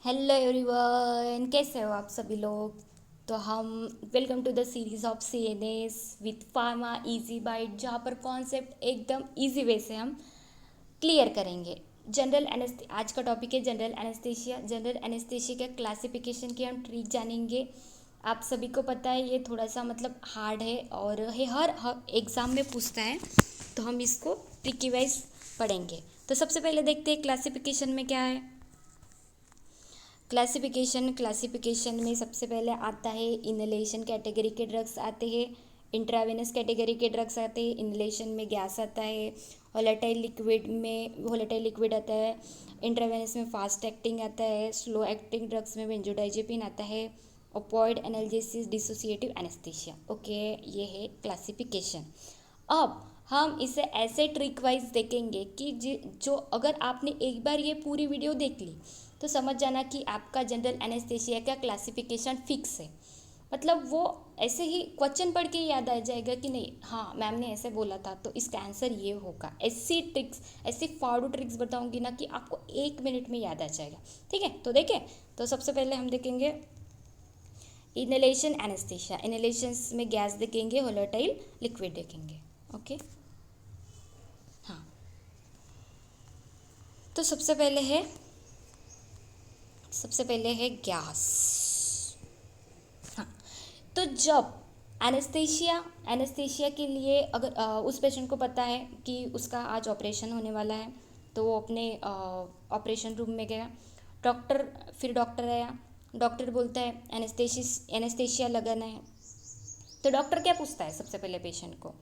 Hello everyone, कैसे हो आप सभी लोग। तो हम welcome to the series of CNS with pharma easy bite, जहाँ पर कॉन्सेप्ट एकदम इजी वे से हम क्लियर करेंगे। आज का टॉपिक है जनरल एनेस्थीसिया। जनरल एनेस्थीसिया के क्लासिफिकेशन की हम ट्रिक जानेंगे। आप सभी को पता है ये थोड़ा सा मतलब हार्ड है और ये हर एग्ज़ाम में पूछता है, तो हम इसको ट्रिकी वाइज पढ़ेंगे। तो सबसे पहले देखते हैं क्लासिफिकेशन में क्या है। क्लासिफिकेशन में सबसे पहले आता है इनहेलेशन कैटेगरी के ड्रग्स आते हैं, इंट्रावेनस कैटेगरी के ड्रग्स आते हैं, इनहेलेशन में गैस आता है, वोलेटाइल लिक्विड आता है, इंट्रावेनस में फास्ट एक्टिंग आता है, स्लो एक्टिंग ड्रग्स में बेंजोडाइजेपिन आता है, ओपॉइड एनाल्जेसिस, डिसोसिएटिव एनेस्थीसिया। ओके, ये है क्लासिफिकेशन। अब हम इसे ऐसे ट्रिक वाइज देखेंगे कि जो अगर आपने एक बार ये पूरी वीडियो देख ली तो समझ जाना कि आपका जनरल एनेस्थीसिया का क्लासिफिकेशन फिक्स है। मतलब वो ऐसे ही क्वेश्चन पढ़ के याद आ जाएगा कि नहीं, हाँ मैम ने ऐसे बोला था तो इसका आंसर ये होगा। ऐसी फाड़ू ट्रिक्स बताऊंगी ना कि आपको 1 मिनट में याद आ जाएगा। ठीक है, तो देखें। तो सबसे पहले हम देखेंगे इनहेलेशन एनेस्थीसिया। इनहेलेशन में गैस देखेंगे, वोलेटाइल लिक्विड देखेंगे। ओके, हाँ। तो सबसे पहले है गैस। हाँ, तो जब एनेस्थीसिया के लिए अगर उस पेशेंट को पता है कि उसका आज ऑपरेशन होने वाला है, तो वो अपने ऑपरेशन रूम में गया। डॉक्टर आया। डॉक्टर बोलता है एनेस्थीसिया लगाना है। तो डॉक्टर क्या पूछता है सबसे पहले पेशेंट को?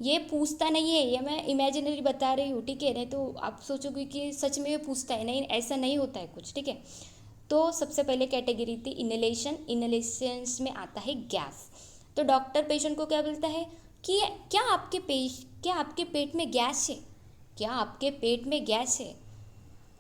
ये पूछता नहीं है, ये मैं इमेजिनरी बता रही हूँ, ठीक है। नहीं तो आप सोचोगे कि सच में ये पूछता है, नहीं ऐसा नहीं होता है कुछ, ठीक है। तो सबसे पहले कैटेगरी थी इनहेलेशन। इनहेलेशन में आता है गैस। तो डॉक्टर पेशेंट को क्या बोलता है कि क्या आपके पेट में गैस है? क्या आपके पेट में गैस है?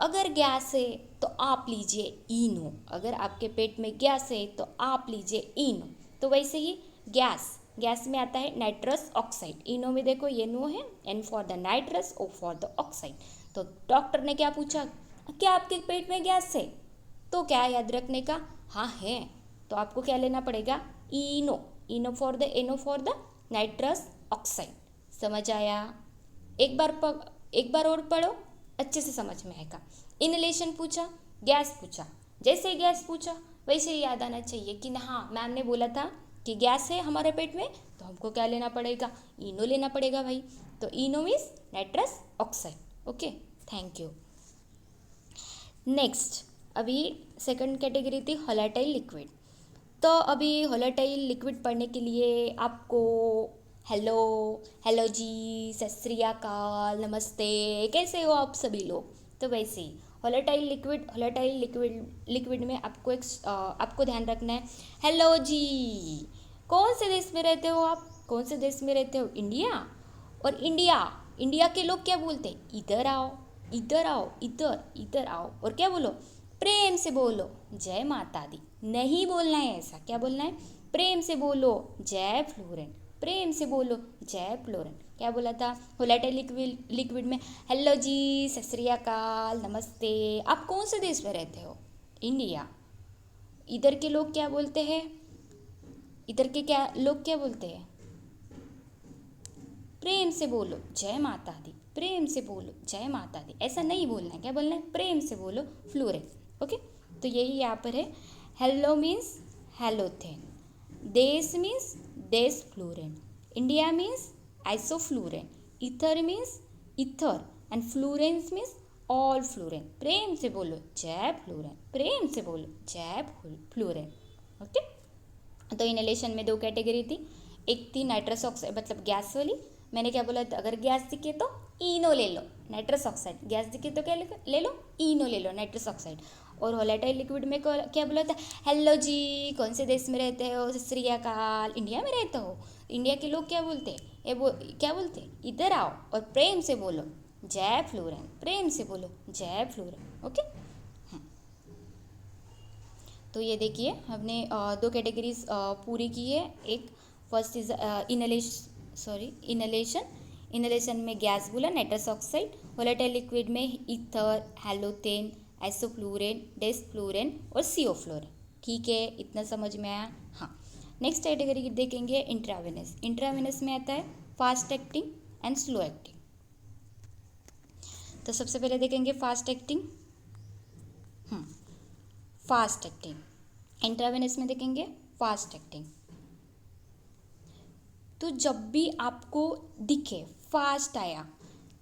अगर गैस है तो आप लीजिए इनो। अगर आपके पेट में गैस है तो आप लीजिए इनो। तो वैसे ही गैस में आता है नाइट्रस ऑक्साइड। इनो में देखो ये नो है, N for the nitrous, O for the oxide. तो डॉक्टर ने क्या पूछा, क्या आपके पेट में गैस है? तो क्या याद रखने का, हाँ है। तो आपको क्या लेना पड़ेगा, इनो। एनो फॉर द नाइट्रस ऑक्साइड। समझ आया? एक बार और पढ़ो, अच्छे से समझ में आएगा। इनहेलेशन पूछा, गैस पूछा। जैसे ही गैस पूछा वैसे ही याद आना चाहिए कि हाँ मैम ने बोला था कि गैस है हमारे पेट में, तो हमको क्या लेना पड़ेगा, इनो लेना पड़ेगा भाई। तो इनो means nitrous oxide. Okay, thank you. Next, अभी सेकंड कैटेगरी थी वोलेटाइल लिक्विड। तो अभी वोलेटाइल लिक्विड पढ़ने के लिए आपको हेलो हेलो जी, सत श्री अकाल, नमस्ते, कैसे हो आप सभी लोग। तो वैसे ही लिक्विड में आपको ध्यान रखना है। हेलो जी, कौन से देश में रहते हो आप? कौन से देश में रहते हो? इंडिया। और इंडिया के लोग क्या बोलते हैं? इधर आओ, इधर आओ, इधर इधर आओ। और क्या बोलो? प्रेम से बोलो जय माता दी। नहीं बोलना है ऐसा, क्या बोलना है? प्रेम से बोलो जय फ्लोरेंट। प्रेम से बोलो जय फ्लोरेंट। क्या बोला था वोलेटाइल लिक्विड में? हेलो जी, सत श्री अकाल, नमस्ते। आप कौन से देश में रहते हो? इंडिया। इधर के लोग क्या बोलते हैं? इधर के क्या लोग क्या बोलते हैं? प्रेम से बोलो जय माता दी। प्रेम से बोलो जय माता दी, ऐसा नहीं बोलना है। क्या बोलना है? प्रेम से बोलो फ्लोरेंट। ओके, तो यही यहाँ पर है। Halo means halothane, des means desflurane, इंडिया means isoflurane, ether means ether, and fluranes means all flurane. प्रेम से बोलो जय फ्लोरेंट, प्रेम से बोलो जय फ्लोरेंट। ओके, तो इनहेलेशन में दो कैटेगरी थी। एक थी नाइट्रस ऑक्साइड मतलब गैस वाली। मैंने क्या बोला था, अगर गैस दिखे तो इनो ले लो, नाइट्रस ऑक्साइड। गैस दिखे तो क्या ले लो, इनो ले लो, नाइट्रस ऑक्साइड। और वोलेटाइल लिक्विड में क्या बोला था? हेलो जी, कौन से देश में रहते हो? सत श्री अकाल, इंडिया में रहते हो? इंडिया के लोग क्या बोलते हैं? क्या बोलते हैं? इधर आओ और प्रेम से बोलो जय फ्लोरेंट। प्रेम से बोलो जय फ्लोरेंट। ओके, तो ये देखिए हमने दो कैटेगरीज पूरी की है। एक फर्स्ट इज इनहेलेशन में गैस बोला, नाइट्रस ऑक्साइड। वोलेटाइल लिक्विड में ईथर, हैलोथेन, एसोफ्लूरेन, डेसफ्लूरेन और सियोफ्लोरेन। ठीक है, इतना समझ में आया। हाँ, नेक्स्ट कैटेगरी देखेंगे इंट्रावेनस। इंट्रावेनस में आता है fast acting and slow acting. तो सबसे पहले देखेंगे fast acting. Fast acting intravenous में देखेंगे फास्ट एक्टिंग। तो जब भी आपको दिखे फास्ट आया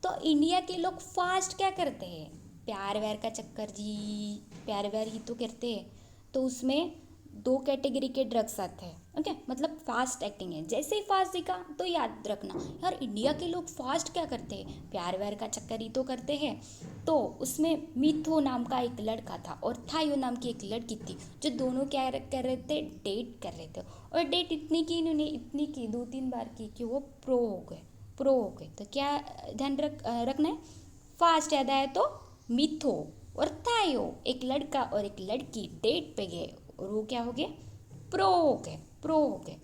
तो इंडिया के लोग फास्ट क्या करते हैं, प्यार व्यार का चक्कर जी, प्यार व्यार ही तो करते हैं। तो उसमें 2 कैटेगरी के ड्रग्स आते हैं। ओके, मतलब फास्ट एक्टिंग है, जैसे ही फास्ट दिखा तो याद रखना यार इंडिया के लोग फास्ट क्या करते हैं, प्यार व्यार का चक्कर ही तो करते हैं। तो उसमें मिथो नाम का एक लड़का था और थायो नाम की एक लड़की थी, जो दोनों क्या कर रहे थे, डेट कर रहे थे। और डेट इतनी की इन्होंने, इतनी की 2-3 बार की कि वो प्रो हो गए। तो क्या ध्यान रखना है, फास्ट याद आया तो मिथो और थायो, एक लड़का और एक लड़की डेट पे गए और वो क्या हो गए, प्रो हो गए।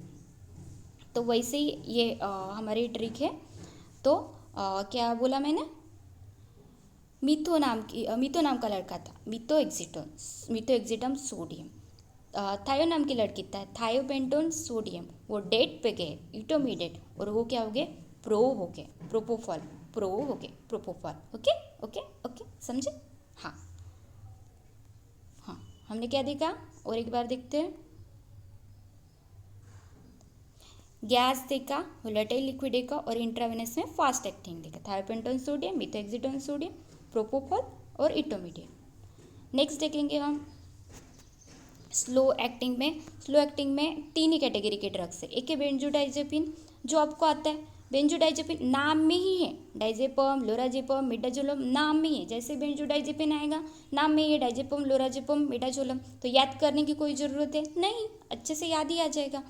तो वैसे ही ये हमारी ट्रिक है। तो क्या बोला मैंने, मिथो नाम का लड़का था, मिथो एक्सिटम सोडियम। थायो नाम की लड़की था, थायोपेंटोन सोडियम। वो डेट पे गए, इंटरमीडिएट, और वो क्या हो गए, प्रो हो गए, प्रोपोफॉल। ओके ओके ओके, समझे। हाँ हाँ, हमने क्या देखा और एक बार देखते हैं। गैस देखा, वोलेटाइल लिक्विड देखा और इंट्रावेनस में फास्ट एक्टिंग देखा, थायोपेंटोन सोडियम, मिथोएक्सिटोन सोडियम, प्रोपोफॉल और इंटरमीडिएट। नेक्स्ट देखेंगे हम स्लो एक्टिंग में 3 ही कैटेगरी के ड्रग्स है। एक है बेंजोडाइजेपिन, जो आपको आता है, बेंजोडाइजेपिन नाम में ही है, डाइजेपम, लोराजेपम, मिडाजोलम नाम में ही है। जैसे बेंजोडाइजेपिन आएगा नाम में ही है, डाइजेपम, लोराजेपम, मिडाजोलम, तो याद करने की कोई ज़रूरत है नहीं, अच्छे से याद ही आ जाएगा।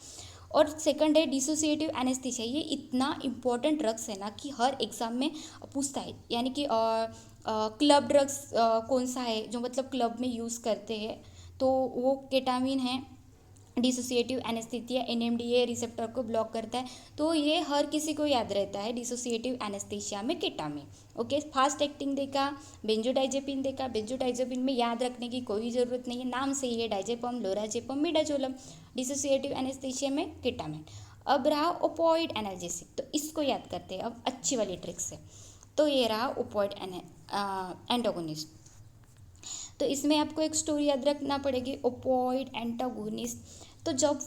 और सेकंड है डिसोसिएटिव एनेस्थीसिया। ये इतना इंपॉर्टेंट ड्रग्स है ना कि हर एग्ज़ाम में पूछता है, यानी कि क्लब ड्रग्स कौन सा है जो मतलब क्लब में यूज़ करते हैं, तो वो केटामिन है। डिसोसिएटिव एनेस्थीसिया NMDA रिसेप्टर को ब्लॉक करता है, तो ये हर किसी को याद रहता है, डिसोसिएटिव एनेस्थीसिया में केटामिन। ओके, फास्ट एक्टिंग देखा, बेंजोडाइजेपिन देखा। बेंजोडाइजेपिन में याद रखने की कोई ज़रूरत नहीं है, नाम से ही है, डाइजेपम, लोराजेपम, मिडाजोलम। डिसोसिएटिव एनेस्थीसिया में केटामिन। अब रहा ओपॉइड एनाल्जेसिक, तो इसको याद करते हैं अब अच्छी वाली ट्रिक से। तो ये रहा ओपॉइड एंटागोनिस्ट। तो इसमें आपको एक स्टोरी याद रखना पड़ेगी, ओपॉइड एंटागोनिस्ट। तो जब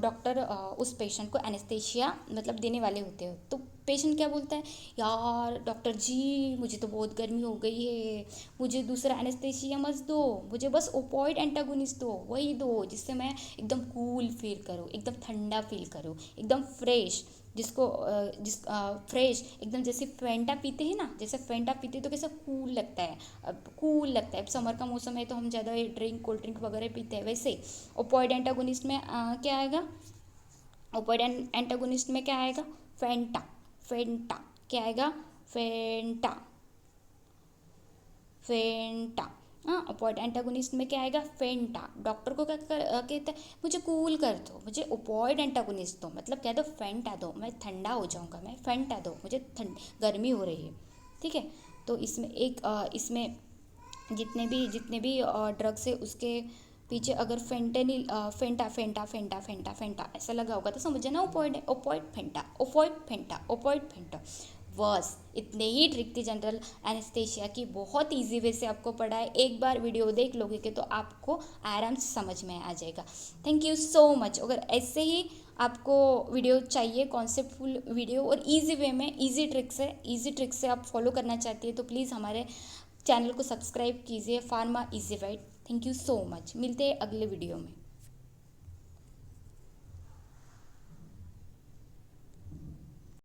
डॉक्टर उस पेशेंट को एनेस्थीसिया मतलब देने वाले होते हैं, तो पेशेंट क्या बोलता है, यार डॉक्टर जी मुझे तो बहुत गर्मी हो गई है, मुझे दूसरा एनेस्थीसिया मत दो, मुझे बस ओपॉइड एंटागोनिस्ट दो, वही दो जिससे मैं एकदम कूल फील करूँ, एकदम ठंडा फील करूँ, एकदम फ्रेश, फ्रेश एकदम। जैसे फेंटा पीते हैं ना, जैसे फेंटा पीते हैं तो कैसा कूल लगता है, अब समर का मौसम है तो हम ज़्यादा कोल्ड ड्रिंक वगैरह पीते हैं, वैसे ओपॉइड एंटागोनिस्ट में क्या आएगा, ओपॉइड एंटागोनिस्ट में क्या आएगा, फेंटा क्या आएगा, फेंटा। हाँ, ओपॉइड एंटागोनिस्ट में क्या आएगा, फेंटा। डॉक्टर को क्या कहता है, मुझे कूल कर दो, मुझे ओपॉइड एंटागोनिस्ट दो, मतलब कह दो फेंटा दो, मैं ठंडा हो जाऊंगा, मैं फेंटा दो, मुझे गर्मी हो रही है। ठीक है, तो इसमें इसमें जितने भी ड्रग्स है उसके पीछे अगर फेंटेनिल फेंटा ऐसा लगा होगा तो समझ जाना ओपॉइड फेंटा। बस इतने ही ट्रिक थी जनरल एनेस्थीसिया की, बहुत इजी वे से आपको पढ़ा है। एक बार वीडियो देख लोगे कि तो आपको आराम से समझ में आ जाएगा। Thank you so much. अगर ऐसे ही आपको वीडियो चाहिए, कॉन्सेप्टफुल वीडियो और इजी वे में इजी ट्रिक्स से आप फॉलो करना चाहती है, तो प्लीज़ हमारे चैनल को सब्सक्राइब कीजिए, pharma easy white. Thank you so much, मिलते हैं अगले वीडियो में।